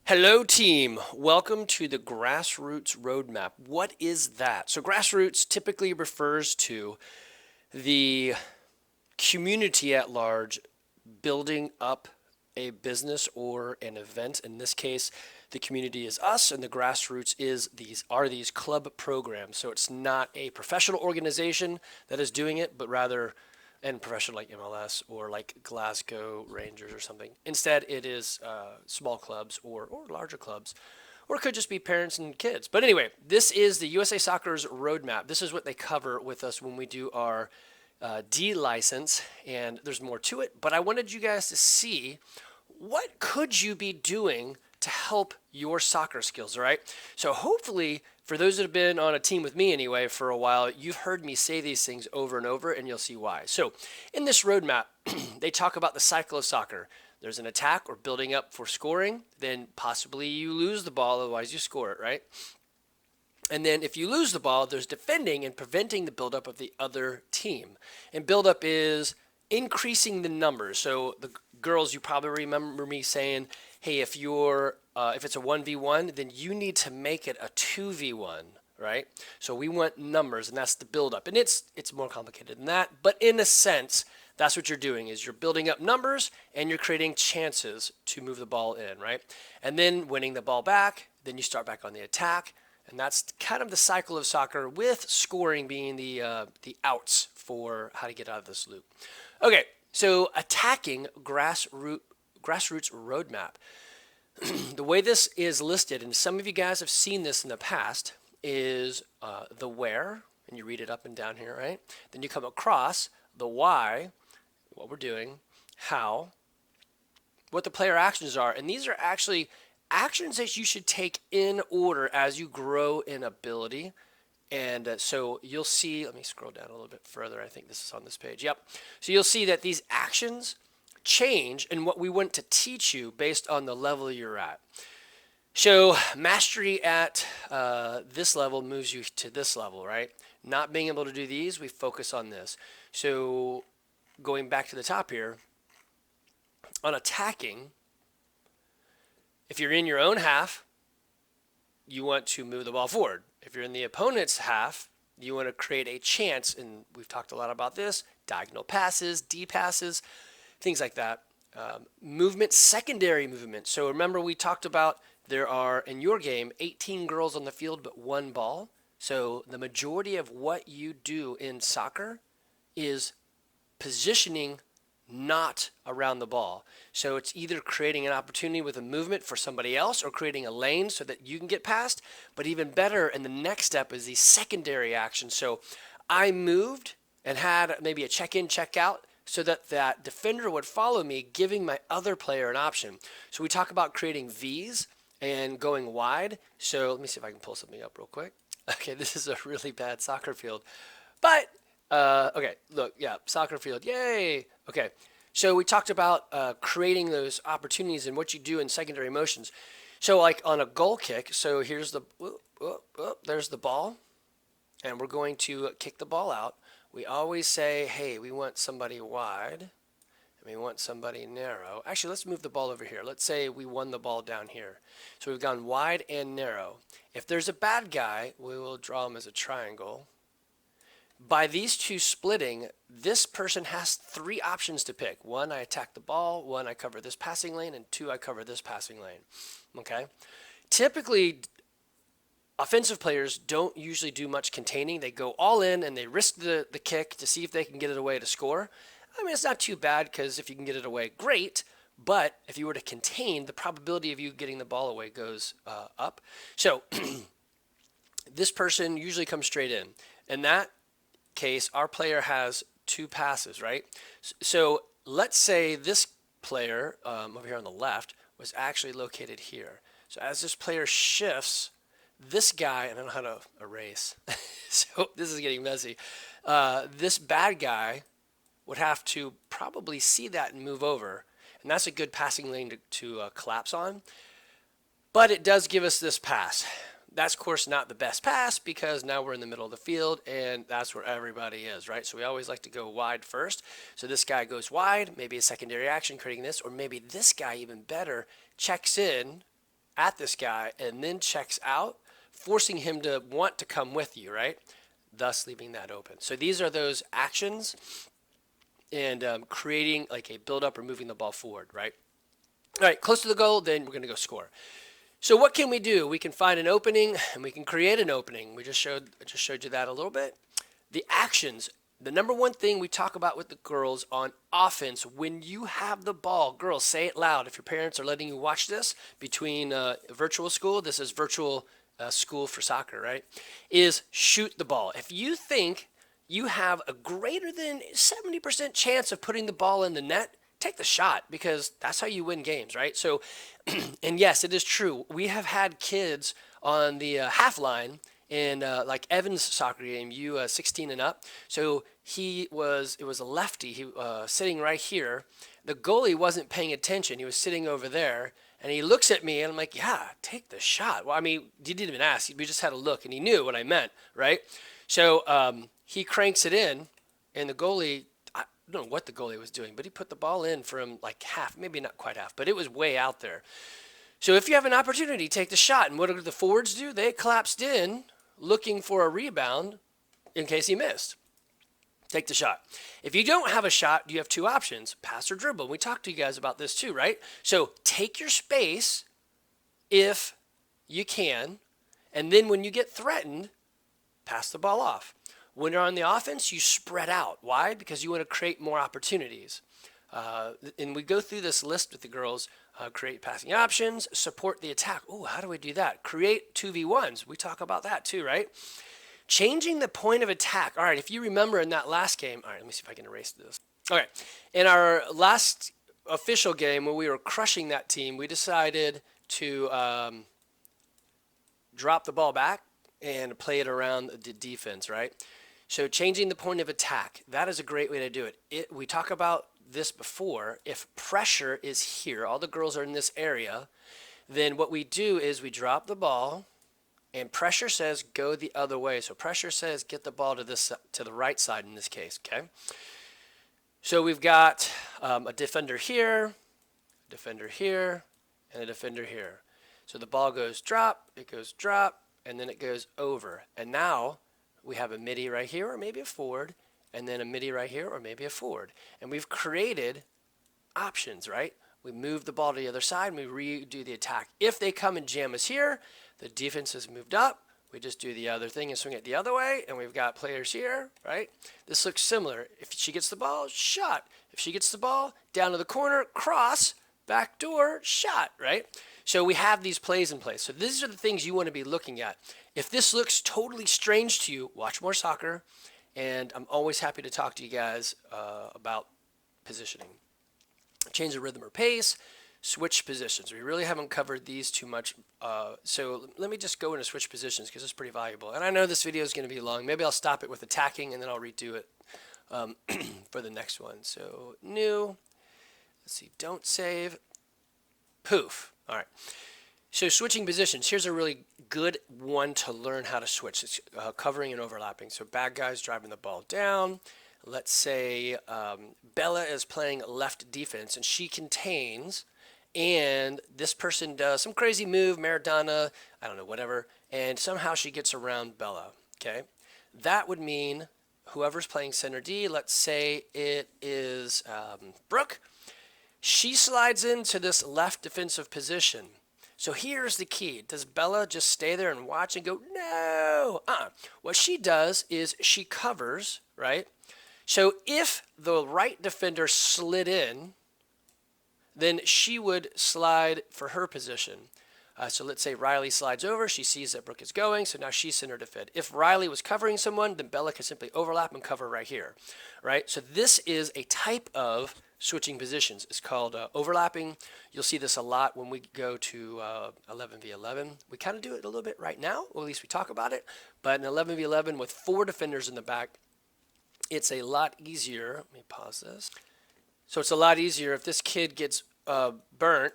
Hello, team. Welcome to the Grassroots Roadmap. What is that? So, grassroots typically refers to the community at large building up a business or an event. In this case, the community is us, and the grassroots are these club programs. So, it's not a professional organization that is doing it, but rather and professional like MLS or like Glasgow Rangers or something. Instead, it is small clubs or larger clubs, or it could just be parents and kids. But anyway, this is the USA Soccer's roadmap. This is what they cover with us when we do our D license, and there's more to it. But I wanted you guys to see what could you be doing to help your soccer skills, all right? So hopefully, for those that have been on a team with me anyway for a while, you've heard me say these things over and over, and you'll see why. So in this roadmap, they talk about the cycle of soccer. There's an attack or building up for scoring, then possibly you lose the ball, otherwise you score it, right? And then if you lose the ball, there's defending and preventing the buildup of the other team. And buildup is increasing the numbers. So the girls, you probably remember me saying, hey, if it's a 1v1, then you need to make it a 2v1, right? So we want numbers, and that's the buildup. And it's more complicated than that, but in a sense, that's what you're doing is you're building up numbers and you're creating chances to move the ball in, right? And then winning the ball back, then you start back on the attack. And that's kind of the cycle of soccer, with scoring being the outs for how to get out of this loop. Okay, so attacking grassroots roadmap. The way this is listed, and some of you guys have seen this in the past, is the where, and you read it up and down here, right? Then you come across the why, what we're doing, how, what the player actions are, and these are actually actions that you should take in order as you grow in ability. And so you'll see, let me scroll down a little bit further. I think this is on this page. Yep. So you'll see that these actions change in what we want to teach you based on the level you're at. So mastery at this level moves you to this level, right? Not being able to do these, we focus on this. So going back to the top here, on attacking, if you're in your own half, you want to move the ball forward. If you're in the opponent's half, you want to create a chance, and we've talked a lot about this, diagonal passes, D passes, things like that. Movement, secondary movement. So remember we talked about there are, in your game, 18 girls on the field but one ball. So the majority of what you do in soccer is positioning not around the ball. So it's either creating an opportunity with a movement for somebody else or creating a lane so that you can get past. But even better, and the next step is the secondary action. So I moved and had maybe a check-in, check-out so that that defender would follow me, giving my other player an option. So we talk about creating V's and going wide. So let me see if I can pull something up real quick. Okay, this is a really bad soccer field. But okay, look, yeah, soccer field, yay. Okay, so we talked about creating those opportunities and what you do in secondary motions. So like on a goal kick, so here's there's the ball, and we're going to kick the ball out. We always say, hey, we want somebody wide, and we want somebody narrow. Actually, let's move the ball over here. Let's say we won the ball down here. So we've gone wide and narrow. If there's a bad guy, we will draw him as a triangle. By these two splitting, this person has three options to pick. One, I attack the ball. One, I cover this passing lane. And two, I cover this passing lane. Okay? Typically, offensive players don't usually do much containing. They go all in and they risk the kick to see if they can get it away to score. I mean, it's not too bad because if you can get it away, great. But if you were to contain, the probability of you getting the ball away goes up. So this person usually comes straight in. And that case, our player has two passes, right? So let's say this player over here on the left was actually located here. So as this player shifts, this guy, and I don't know how to erase, so this is getting messy. This bad guy would have to probably see that and move over. And that's a good passing lane to collapse on. But it does give us this pass. That's, of course, not the best pass because now we're in the middle of the field and that's where everybody is, right? So we always like to go wide first. So this guy goes wide, maybe a secondary action creating this, or maybe this guy, even better, checks in at this guy and then checks out, forcing him to want to come with you, right? Thus leaving that open. So these are those actions and creating like a build up or moving the ball forward, right? All right, close to the goal, then we're going to go score. So what can we do? We can find an opening and we can create an opening. I just showed you that a little bit. The actions, the number one thing we talk about with the girls on offense, when you have the ball, girls, say it loud. If your parents are letting you watch this between virtual school, this is virtual school for soccer, right? Is shoot the ball. If you think you have a greater than 70% chance of putting the ball in the net, take the shot, because that's how you win games, right? So, and yes, it is true. We have had kids on the half line in like Evan's soccer game, U16 and up. So it was a lefty. He sitting right here. The goalie wasn't paying attention. He was sitting over there, and he looks at me, and I'm like, yeah, take the shot. Well, I mean, he didn't even ask. We just had a look, and he knew what I meant, right? So he cranks it in, and the goalie, I don't know what the goalie was doing, but he put the ball in from like half, maybe not quite half, but it was way out there. So if you have an opportunity, take the shot. And what do the forwards do? They collapsed in looking for a rebound in case he missed. Take the shot. If you don't have a shot, you have two options, pass or dribble. We talked to you guys about this too, right? So take your space if you can, and then when you get threatened, pass the ball off. When you're on the offense, you spread out. Why? Because you want to create more opportunities. And we go through this list with the girls, create passing options, support the attack. Oh, how do we do that? Create 2v1s. We talk about that too, right? Changing the point of attack. All right, if you remember in that last game, all right, let me see if I can erase this. All right, in our last official game when we were crushing that team, we decided to drop the ball back and play it around the defense, right? So changing the point of attack, that is a great way to do it. We talk about this before. If pressure is here, all the girls are in this area, then what we do is we drop the ball, and pressure says go the other way. So pressure says get the ball to the right side in this case, okay? So we've got a defender here, and a defender here. So the ball goes drop, it goes drop, and then it goes over. And now we have a midi right here, or maybe a forward, and then a midi right here, or maybe a forward. And we've created options, right? We move the ball to the other side, and we redo the attack. If they come and jam us here, the defense has moved up. We just do the other thing and swing it the other way, and we've got players here, right? This looks similar. If she gets the ball, shot. If she gets the ball, down to the corner, cross, back door, shot, right? So we have these plays in place. So these are the things you want to be looking at. If this looks totally strange to you, watch more soccer, and I'm always happy to talk to you guys about positioning. Change the rhythm or pace, switch positions. We really haven't covered these too much, so let me just go into switch positions because it's pretty valuable. And I know this video is going to be long. Maybe I'll stop it with attacking and then I'll redo it for the next one. So new, let's see, don't save, poof. All right. So switching positions, here's a really good one to learn how to switch. It's covering and overlapping. So bad guys driving the ball down. Let's say Bella is playing left defense and she contains, and this person does some crazy move, Maradona, I don't know, whatever, and somehow she gets around Bella, okay? That would mean whoever's playing center D, let's say it is Brooke, she slides into this left defensive position. So here's the key. Does Bella just stay there and watch and go, no? What she does is she covers, right? So if the right defender slid in, then she would slide for her position. So let's say Riley slides over. She sees that Brooke is going, so now she's center defend. If Riley was covering someone, then Bella can simply overlap and cover right here, right? So this is a type of switching positions. It's called overlapping. You'll see this a lot when we go to 11v11. We kind of do it a little bit right now, or at least we talk about it. But in 11v11 with 4 defenders in the back, it's a lot easier. Let me pause this. So it's a lot easier if this kid gets burnt,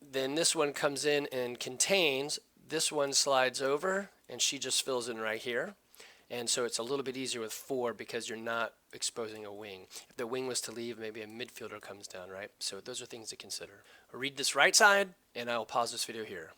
then this one comes in and contains, this one slides over, and she just fills in right here. And so it's a little bit easier with 4 because you're not exposing a wing. If the wing was to leave, maybe a midfielder comes down, right? So those are things to consider. I'll read this right side, and I'll pause this video here.